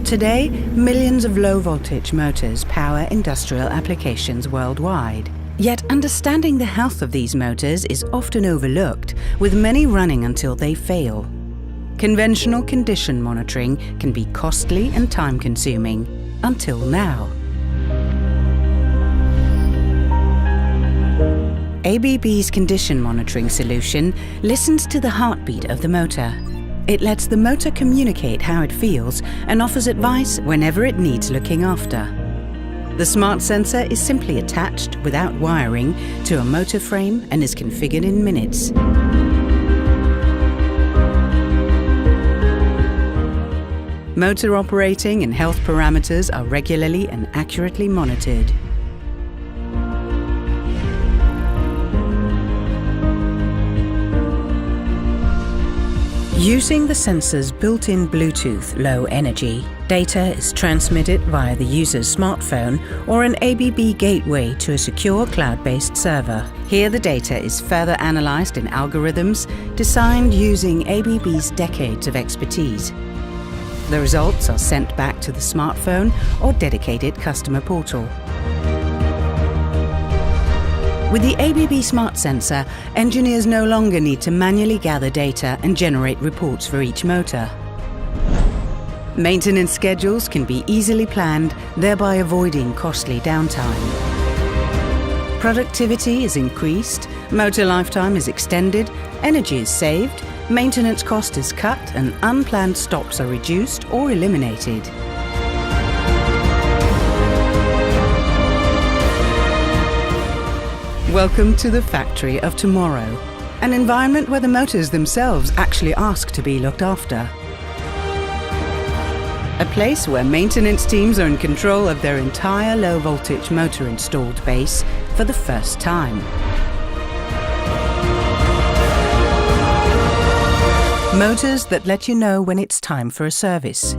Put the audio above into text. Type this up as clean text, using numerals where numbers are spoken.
Today, millions of low-voltage motors power industrial applications worldwide. Yet understanding the health of these motors is often overlooked, with many running until they fail. Conventional condition monitoring can be costly and time-consuming, until now. ABB's condition monitoring solution listens to the heartbeat of the motor. It lets the motor communicate how it feels and offers advice whenever it needs looking after. The smart sensor is simply attached without wiring to a motor frame and is configured in minutes. Motor operating and health parameters are regularly and accurately monitored. Using the sensor's built-in Bluetooth low energy, data is transmitted via the user's smartphone or an ABB gateway to a secure cloud-based server. Here the data is further analyzed in algorithms designed using ABB's decades of expertise. The results are sent back to the smartphone or dedicated customer portal. With the ABB Smart Sensor, engineers no longer need to manually gather data and generate reports for each motor. Maintenance schedules can be easily planned, thereby avoiding costly downtime. Productivity is increased, motor lifetime is extended, energy is saved, maintenance cost is cut, and unplanned stops are reduced or eliminated. Welcome to the factory of tomorrow, an environment where the motors themselves actually ask to be looked after. A place where maintenance teams are in control of their entire low-voltage motor installed base for the first time. Motors that let you know when it's time for a service.